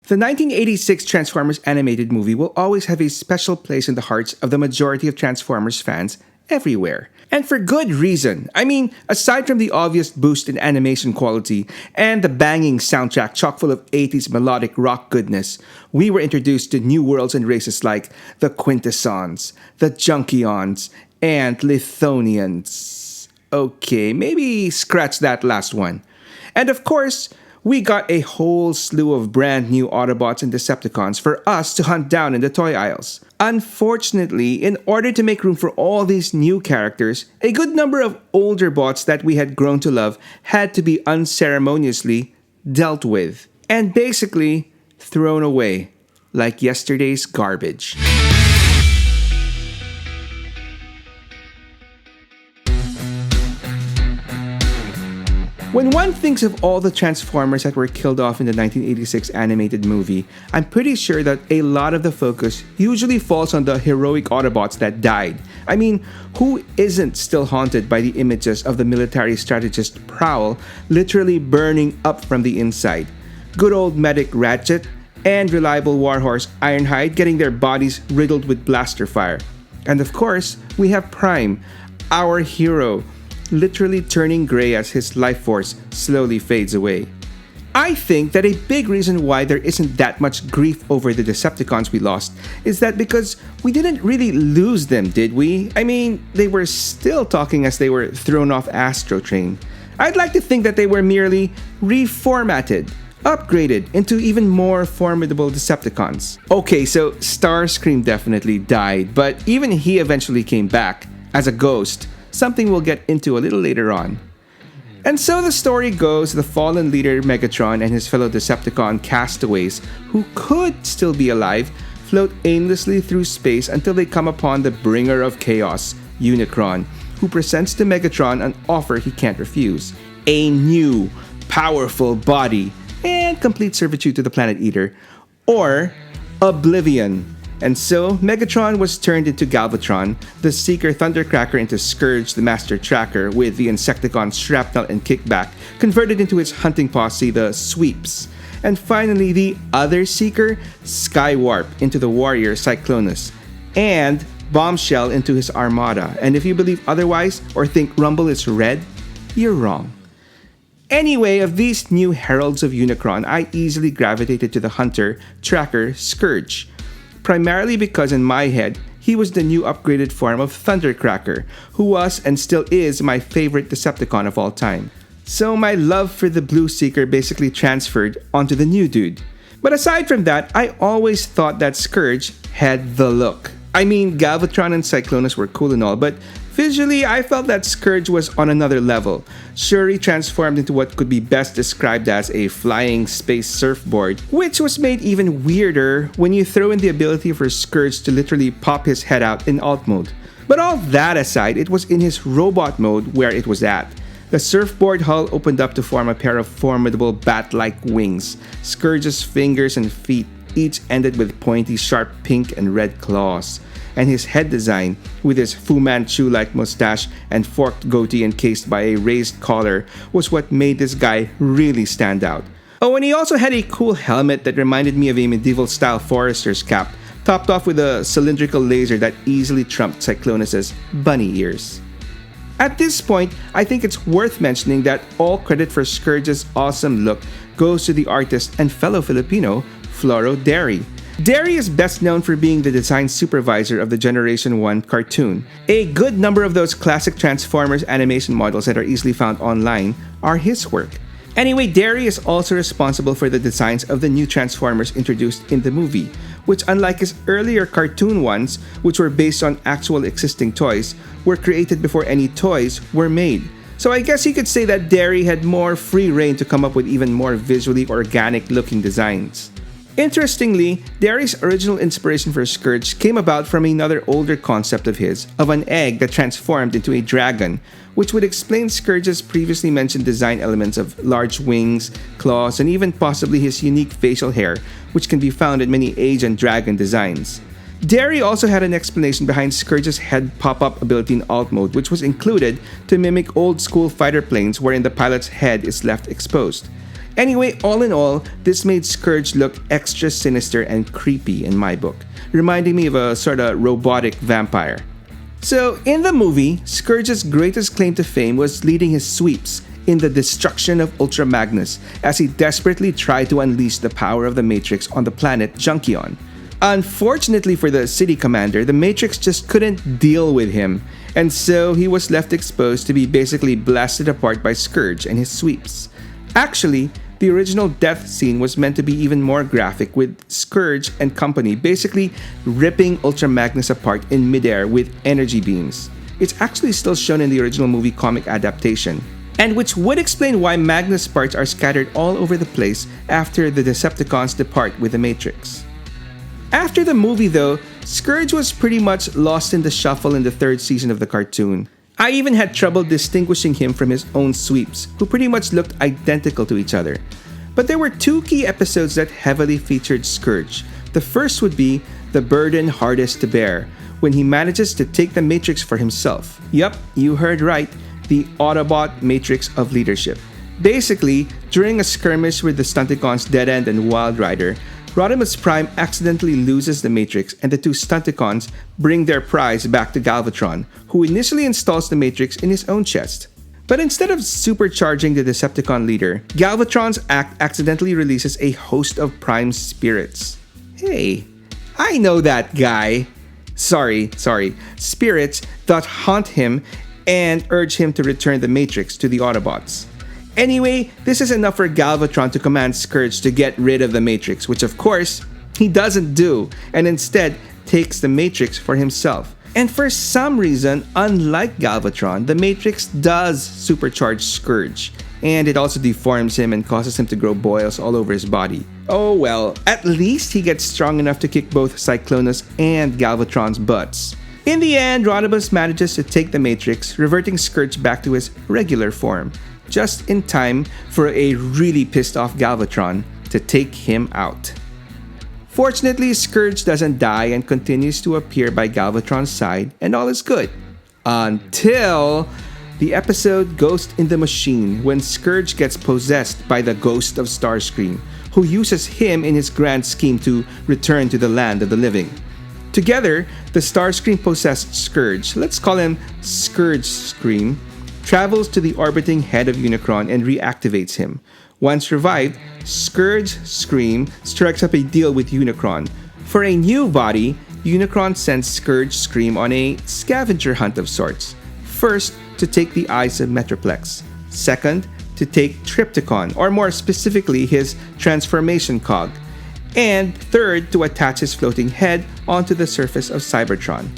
The 1986 Transformers animated movie will always have a special place in the hearts of the majority of Transformers fans everywhere. And for good reason. I mean, aside from the obvious boost in animation quality and the banging soundtrack chock full of 80s melodic rock goodness, we were introduced to new worlds and races like the Quintessons, the Junkions, and Lithonians. Okay, maybe scratch that last one. And of course, we got a whole slew of brand new Autobots and Decepticons for us to hunt down in the toy aisles. Unfortunately, in order to make room for all these new characters, a good number of older bots that we had grown to love had to be unceremoniously dealt with and basically thrown away like yesterday's garbage. When one thinks of all the Transformers that were killed off in the 1986 animated movie, I'm pretty sure that a lot of the focus usually falls on the heroic Autobots that died. I mean, who isn't still haunted by the images of the military strategist Prowl literally burning up from the inside? Good old medic Ratchet and reliable warhorse Ironhide getting their bodies riddled with blaster fire. And of course, we have Prime, our hero, literally turning gray as his life force slowly fades away. I think that a big reason why there isn't that much grief over the Decepticons we lost is that because we didn't really lose them, did we? I mean, they were still talking as they were thrown off Astro Train. I'd like to think that they were merely reformatted, upgraded into even more formidable Decepticons. Okay, so Starscream definitely died, but even he eventually came back as a ghost, something we'll get into a little later on. And so the story goes, the fallen leader Megatron and his fellow Decepticon castaways, who could still be alive, float aimlessly through space until they come upon the bringer of chaos, Unicron, who presents to Megatron an offer he can't refuse: a new, powerful body and complete servitude to the Planet Eater, or oblivion. And so, Megatron was turned into Galvatron, the Seeker Thundercracker into Scourge the Master Tracker with the Insecticon Shrapnel and Kickback converted into his hunting posse, the Sweeps. And finally, the other Seeker, Skywarp into the Warrior Cyclonus, and Bombshell into his Armada. And if you believe otherwise, or think Rumble is red, you're wrong. Anyway, of these new heralds of Unicron, I easily gravitated to the Hunter, Tracker, Scourge. Primarily because in my head, he was the new upgraded form of Thundercracker, who was and still is my favorite Decepticon of all time. So my love for the Blue Seeker basically transferred onto the new dude. But aside from that, I always thought that Scourge had the look. I mean, Galvatron and Cyclonus were cool and all, but visually, I felt that Scourge was on another level. Sure, he transformed into what could be best described as a flying space surfboard, which was made even weirder when you throw in the ability for Scourge to literally pop his head out in alt mode. But all that aside, it was in his robot mode where it was at. The surfboard hull opened up to form a pair of formidable bat-like wings. Scourge's fingers and feet each ended with pointy, sharp pink and red claws. And his head design, with his Fu Manchu-like mustache and forked goatee encased by a raised collar, was what made this guy really stand out. Oh, and he also had a cool helmet that reminded me of a medieval-style forester's cap, topped off with a cylindrical laser that easily trumped Cyclonus's bunny ears. At this point, I think it's worth mentioning that all credit for Scourge's awesome look goes to the artist and fellow Filipino, To Dery. Dery is best known for being the design supervisor of the Generation 1 cartoon. A good number of those classic Transformers animation models that are easily found online are his work. Anyway, Dery is also responsible for the designs of the new Transformers introduced in the movie, which unlike his earlier cartoon ones, which were based on actual existing toys, were created before any toys were made. So I guess you could say that Dery had more free reign to come up with even more visually organic looking designs. Interestingly, Dery's original inspiration for Scourge came about from another older concept of his, of an egg that transformed into a dragon, which would explain Scourge's previously mentioned design elements of large wings, claws, and even possibly his unique facial hair, which can be found in many Asian dragon designs. Dery also had an explanation behind Scourge's head pop-up ability in alt mode, which was included to mimic old-school fighter planes wherein the pilot's head is left exposed. Anyway, all in all, this made Scourge look extra sinister and creepy in my book, reminding me of a sorta robotic vampire. So, in the movie, Scourge's greatest claim to fame was leading his sweeps in the destruction of Ultra Magnus as he desperately tried to unleash the power of the Matrix on the planet Junkion. Unfortunately for the city commander, the Matrix just couldn't deal with him, and so he was left exposed to be basically blasted apart by Scourge and his sweeps. Actually, the original death scene was meant to be even more graphic, with Scourge and company basically ripping Ultra Magnus apart in midair with energy beams. It's actually still shown in the original movie comic adaptation, and which would explain why Magnus parts are scattered all over the place after the Decepticons depart with the Matrix. After the movie though, Scourge was pretty much lost in the shuffle in the third season of the cartoon. I even had trouble distinguishing him from his own sweeps, who pretty much looked identical to each other. But there were two key episodes that heavily featured Scourge. The first would be The Burden Hardest to Bear, when he manages to take the Matrix for himself. Yup, you heard right, the Autobot Matrix of Leadership. Basically, during a skirmish with the Stunticons Dead End and Wild Rider, Rodimus Prime accidentally loses the Matrix, and the two Stunticons bring their prize back to Galvatron, who initially installs the Matrix in his own chest. But instead of supercharging the Decepticon leader, Galvatron's act accidentally releases a host of Prime spirits. Hey, I know that guy. Sorry, spirits that haunt him and urge him to return the Matrix to the Autobots. Anyway, this is enough for Galvatron to command Scourge to get rid of the Matrix, which of course, he doesn't do, and instead takes the Matrix for himself. And for some reason, unlike Galvatron, the Matrix does supercharge Scourge, and it also deforms him and causes him to grow boils all over his body. Oh well, at least he gets strong enough to kick both Cyclonus and Galvatron's butts. In the end, Rodimus manages to take the Matrix, reverting Scourge back to his regular form, just in time for a really pissed off Galvatron to take him out. Fortunately, Scourge doesn't die and continues to appear by Galvatron's side, and all is good. Until the episode Ghost in the Machine, when Scourge gets possessed by the ghost of Starscream, who uses him in his grand scheme to return to the land of the living. Together, the Starscream-possessed Scourge, let's call him Scourge Scream, travels to the orbiting head of Unicron and reactivates him. Once revived, Scourge Scream strikes up a deal with Unicron. For a new body, Unicron sends Scourge Scream on a scavenger hunt of sorts. First, to take the eyes of Metroplex. Second, to take Trypticon, or more specifically his transformation cog. And third, to attach his floating head onto the surface of Cybertron.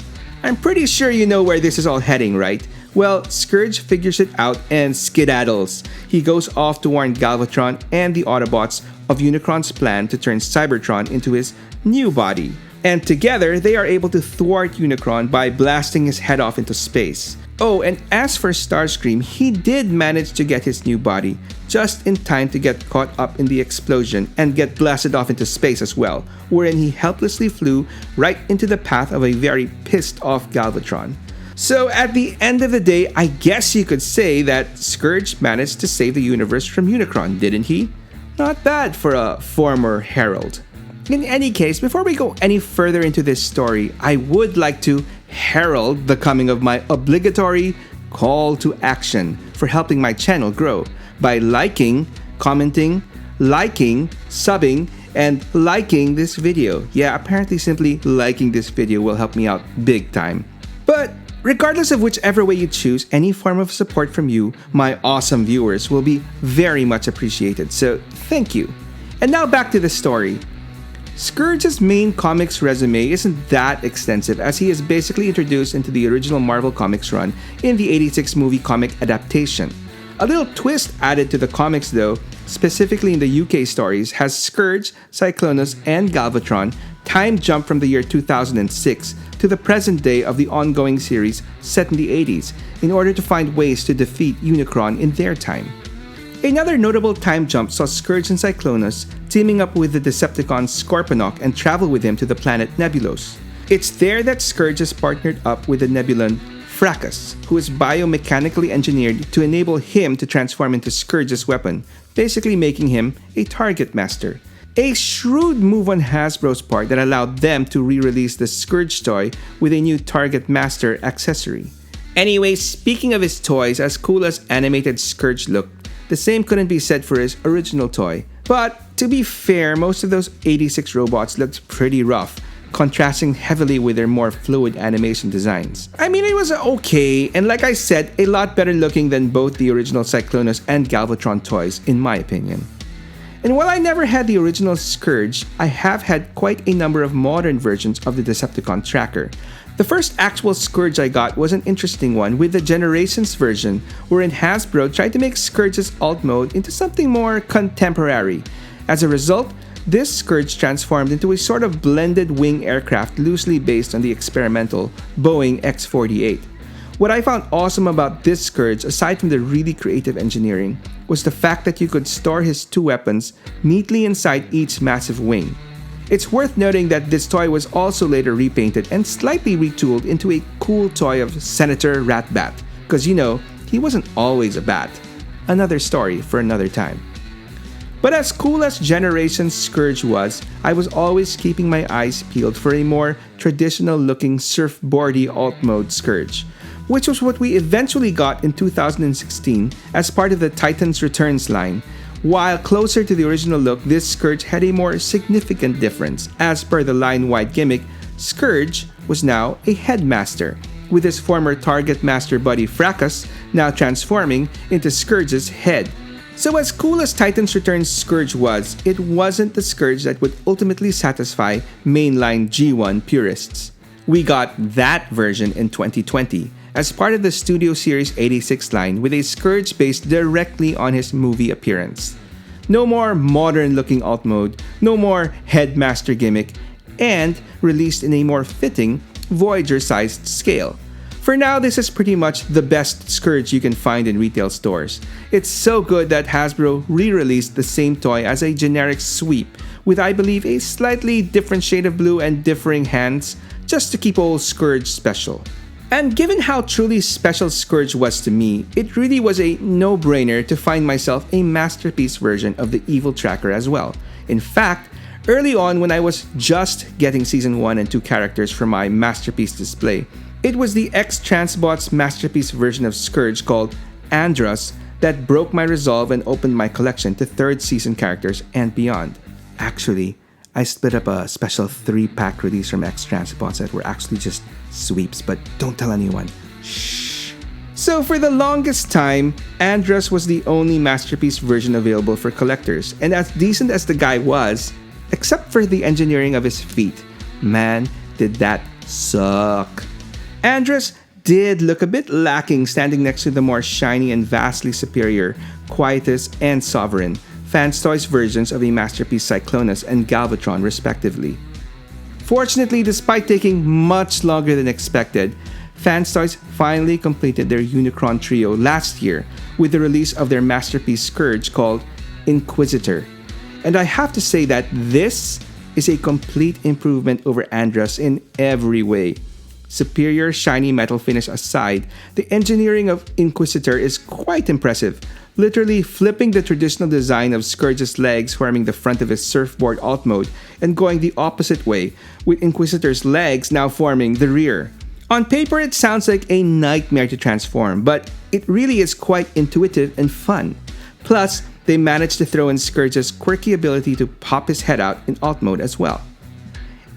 I'm pretty sure you know where this is all heading, right? Well, Scourge figures it out and skedaddles. He goes off to warn Galvatron and the Autobots of Unicron's plan to turn Cybertron into his new body. And together, they are able to thwart Unicron by blasting his head off into space. Oh, and as for Starscream, he did manage to get his new body, just in time to get caught up in the explosion and get blasted off into space as well, wherein he helplessly flew right into the path of a very pissed off Galvatron. So at the end of the day, I guess you could say that Scourge managed to save the universe from Unicron, didn't he? Not bad for a former herald. In any case, before we go any further into this story, I would like to herald the coming of my obligatory call to action for helping my channel grow by liking, commenting, subbing, and liking this video. Yeah, apparently simply liking this video will help me out big time. But regardless of whichever way you choose, any form of support from you, my awesome viewers, will be very much appreciated, so thank you. And now back to the story. Scourge's main comics resume isn't that extensive, as he is basically introduced into the original Marvel Comics run in the '86 movie comic adaptation. A little twist added to the comics though, specifically in the UK stories, has Scourge, Cyclonus, and Galvatron time jump from the year 2006 to the present day of the ongoing series set in the 80s in order to find ways to defeat Unicron in their time. Another notable time jump saw Scourge and Cyclonus teaming up with the Decepticon Scorponok and travel with him to the planet Nebulos. It's there that Scourge is partnered up with the Nebulan Fracas, who is biomechanically engineered to enable him to transform into Scourge's weapon, basically making him a target master. A shrewd move on Hasbro's part that allowed them to re-release the Scourge toy with a new Target Master accessory. Anyway, speaking of his toys, as cool as animated Scourge looked, the same couldn't be said for his original toy. But to be fair, most of those 86 robots looked pretty rough, contrasting heavily with their more fluid animation designs. I mean, it was okay, and like I said, a lot better looking than both the original Cyclonus and Galvatron toys, in my opinion. And while I never had the original Scourge, I have had quite a number of modern versions of the Decepticon tracker. The first actual Scourge I got was an interesting one with the Generations version, wherein Hasbro tried to make Scourge's alt mode into something more contemporary. As a result, this Scourge transformed into a sort of blended wing aircraft loosely based on the experimental Boeing X-48. What I found awesome about this Scourge, aside from the really creative engineering, was the fact that you could store his two weapons neatly inside each massive wing. It's worth noting that this toy was also later repainted and slightly retooled into a cool toy of Senator Ratbat, because he wasn't always a bat. Another story for another time. But as cool as Generations Scourge was, I was always keeping my eyes peeled for a more traditional looking surfboardy alt mode Scourge, which was what we eventually got in 2016 as part of the Titans Returns line. While closer to the original look, this Scourge had a more significant difference. As per the line-wide gimmick, Scourge was now a headmaster, with his former Target Master buddy Fracas now transforming into Scourge's head. So as cool as Titans Returns Scourge was, it wasn't the Scourge that would ultimately satisfy mainline G1 purists. We got that version in 2020 as part of the Studio Series 86 line with a Scourge based directly on his movie appearance. No more modern looking alt mode, no more headmaster gimmick, and released in a more fitting Voyager sized scale. For now, this is pretty much the best Scourge you can find in retail stores. It's so good that Hasbro re-released the same toy as a generic sweep with, I believe, a slightly different shade of blue and differing hands just to keep old Scourge special. And given how truly special Scourge was to me, it really was a no-brainer to find myself a masterpiece version of the Evil Tracker as well. In fact, early on when I was just getting Season 1 and 2 characters for my masterpiece display, it was the X-Transbot's masterpiece version of Scourge called Andros that broke my resolve and opened my collection to 3rd season characters and beyond. Actually, I split up a special 3-pack release from X-Transbots that were actually just sweeps, but don't tell anyone. Shh. So for the longest time, Andros was the only masterpiece version available for collectors, and as decent as the guy was, except for the engineering of his feet, man, did that suck. Andros did look a bit lacking standing next to the more shiny and vastly superior Quietus and Sovereign, Fans Toys versions of a masterpiece Cyclonus and Galvatron respectively. Fortunately, despite taking much longer than expected, Fans Toys finally completed their Unicron trio last year with the release of their masterpiece Scourge called Inquisitor. And I have to say that this is a complete improvement over Andros in every way. Superior shiny metal finish aside, the engineering of Inquisitor is quite impressive, literally flipping the traditional design of Scourge's legs forming the front of his surfboard alt mode and going the opposite way, with Inquisitor's legs now forming the rear. On paper, it sounds like a nightmare to transform, but it really is quite intuitive and fun. Plus, they managed to throw in Scourge's quirky ability to pop his head out in alt mode as well.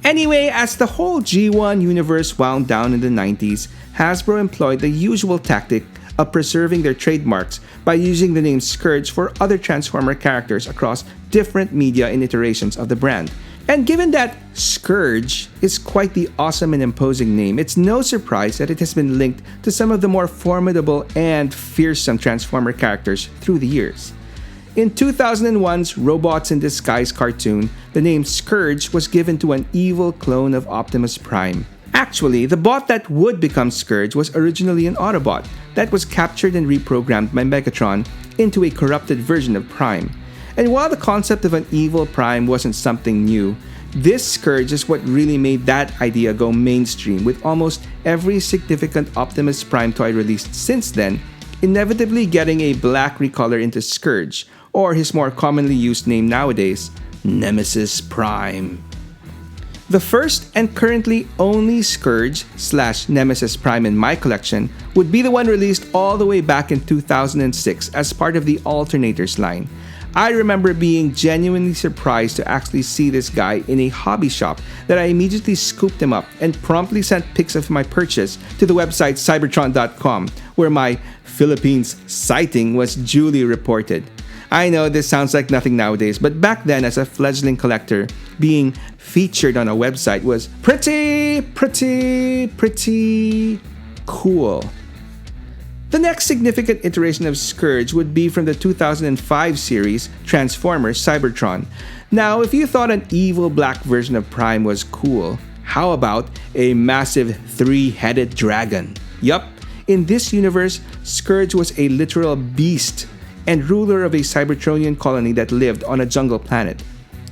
Anyway, as the whole G1 universe wound down in the 90s, Hasbro employed the usual tactic of preserving their trademarks by using the name Scourge for other Transformer characters across different media and iterations of the brand. And given that Scourge is quite the awesome and imposing name, it's no surprise that it has been linked to some of the more formidable and fearsome Transformer characters through the years. In 2001's Robots in Disguise cartoon, the name Scourge was given to an evil clone of Optimus Prime. Actually, the bot that would become Scourge was originally an Autobot that was captured and reprogrammed by Megatron into a corrupted version of Prime. And while the concept of an evil Prime wasn't something new, this Scourge is what really made that idea go mainstream, with almost every significant Optimus Prime toy released since then inevitably getting a black recolor into Scourge, or his more commonly used name nowadays, Nemesis Prime. The first and currently only Scourge/Nemesis Prime in my collection would be the one released all the way back in 2006 as part of the Alternators line. I remember being genuinely surprised to actually see this guy in a hobby shop that I immediately scooped him up and promptly sent pics of my purchase to the website cybertron.com, where my Philippines sighting was duly reported. I know this sounds like nothing nowadays, but back then as a fledgling collector, being featured on a website was pretty cool. The next significant iteration of Scourge would be from the 2005 series Transformers Cybertron. Now, if you thought an evil black version of Prime was cool, how about a massive three-headed dragon? Yup, in this universe, Scourge was a literal beast and ruler of a Cybertronian colony that lived on a jungle planet.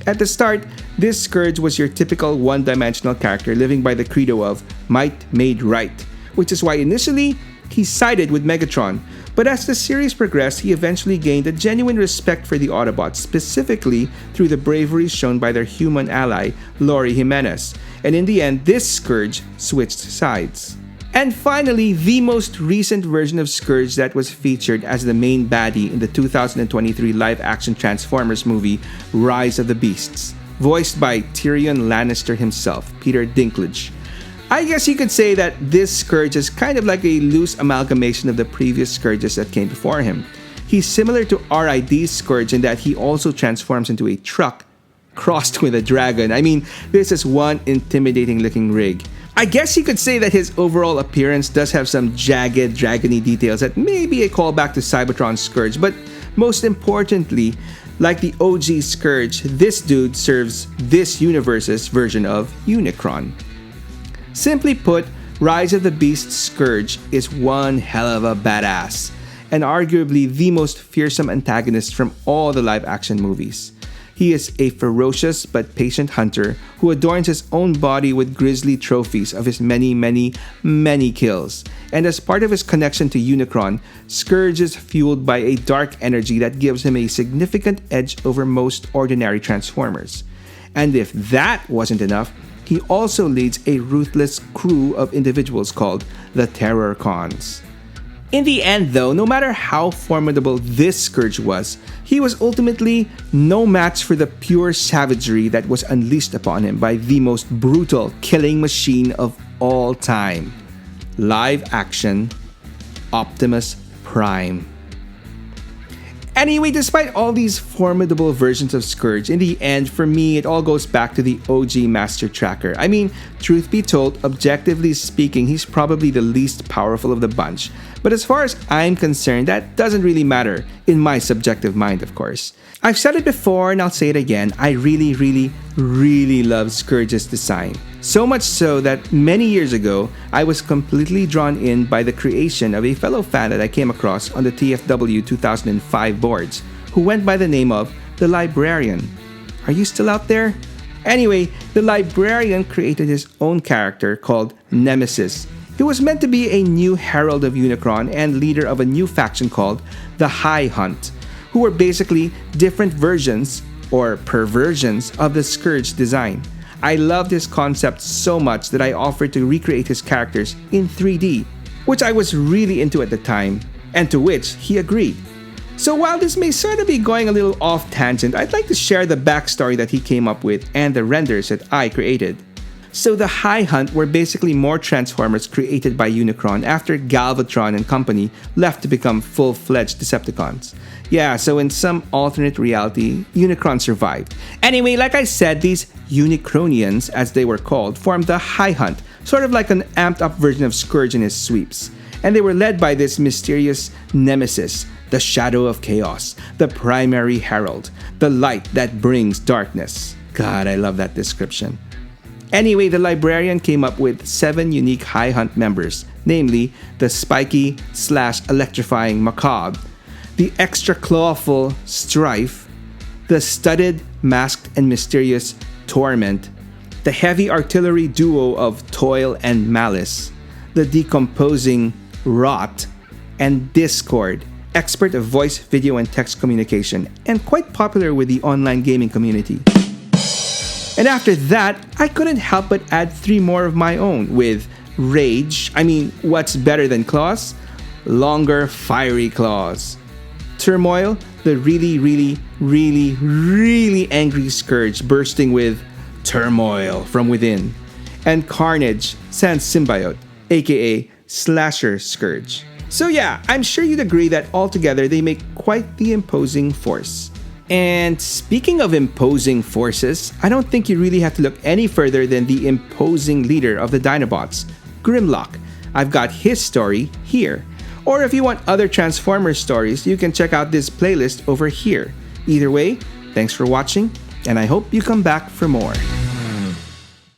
At the start, this Scourge was your typical one-dimensional character living by the credo of might made right, which is why initially, he sided with Megatron, but as the series progressed, he eventually gained a genuine respect for the Autobots, specifically through the bravery shown by their human ally, Lori Jimenez, and in the end, this Scourge switched sides. And finally, the most recent version of Scourge that was featured as the main baddie in the 2023 live-action Transformers movie, Rise of the Beasts, voiced by Tyrion Lannister himself, Peter Dinklage. I guess you could say that this Scourge is kind of like a loose amalgamation of the previous Scourges that came before him. He's similar to RID's Scourge in that he also transforms into a truck crossed with a dragon. I mean, this is one intimidating looking rig. I guess you could say that his overall appearance does have some jagged, dragony details that may be a callback to Cybertron's Scourge, but most importantly, like the OG Scourge, this dude serves this universe's version of Unicron. Simply put, Rise of the Beast Scourge is one hell of a badass, and arguably the most fearsome antagonist from all the live-action movies. He is a ferocious but patient hunter who adorns his own body with grisly trophies of his many kills. And as part of his connection to Unicron, Scourge is fueled by a dark energy that gives him a significant edge over most ordinary Transformers. And if that wasn't enough, he also leads a ruthless crew of individuals called the Terrorcons. In the end though, no matter how formidable this Scourge was, he was ultimately no match for the pure savagery that was unleashed upon him by the most brutal killing machine of all time. Live action, Optimus Prime. Anyway, despite all these formidable versions of Scourge, in the end, for me, it all goes back to the OG Master Tracker. I mean, truth be told, objectively speaking, he's probably the least powerful of the bunch. But as far as I'm concerned, that doesn't really matter, in my subjective mind, of course. I've said it before and I'll say it again, I really love Scourge's design. So much so that many years ago, I was completely drawn in by the creation of a fellow fan that I came across on the TFW 2005 boards, who went by the name of The Librarian. Are you still out there? Anyway, The Librarian created his own character called Nemesis. He was meant to be a new herald of Unicron and leader of a new faction called the High Hunt, who were basically different versions or perversions of the Scourge design. I loved his concept so much that I offered to recreate his characters in 3D, which I was really into at the time, and to which he agreed. So while this may sort of be going a little off tangent, I'd like to share the backstory that he came up with and the renders that I created. So the High Hunt were basically more Transformers created by Unicron after Galvatron and company left to become full-fledged Decepticons. Yeah, so in some alternate reality, Unicron survived. Anyway, like I said, these Unicronians, as they were called, formed the High Hunt, sort of like an amped-up version of Scourge in his sweeps. And they were led by this mysterious nemesis, the Shadow of Chaos, the primary herald, the light that brings darkness. God, I love that description. Anyway, the Librarian came up with 7 unique High Hunt members, namely the spiky/electrifying Macabre, the extra clawful Strife, the studded, masked, and mysterious Torment, the heavy artillery duo of Toil and Malice, the decomposing Rot, and Discord, expert of voice, video, and text communication, and quite popular with the online gaming community. And after that, I couldn't help but add 3 more of my own with Rage. What's better than claws? Longer, fiery claws. Turmoil, the really, really, really, really angry Scourge bursting with turmoil from within. And Carnage, Sans Symbiote, aka Slasher Scourge. So yeah, I'm sure you'd agree that altogether they make quite the imposing force. And speaking of imposing forces, I don't think you really have to look any further than the imposing leader of the Dinobots, Grimlock. I've got his story here. Or if you want other Transformers stories, you can check out this playlist over here. Either way, thanks for watching, and I hope you come back for more.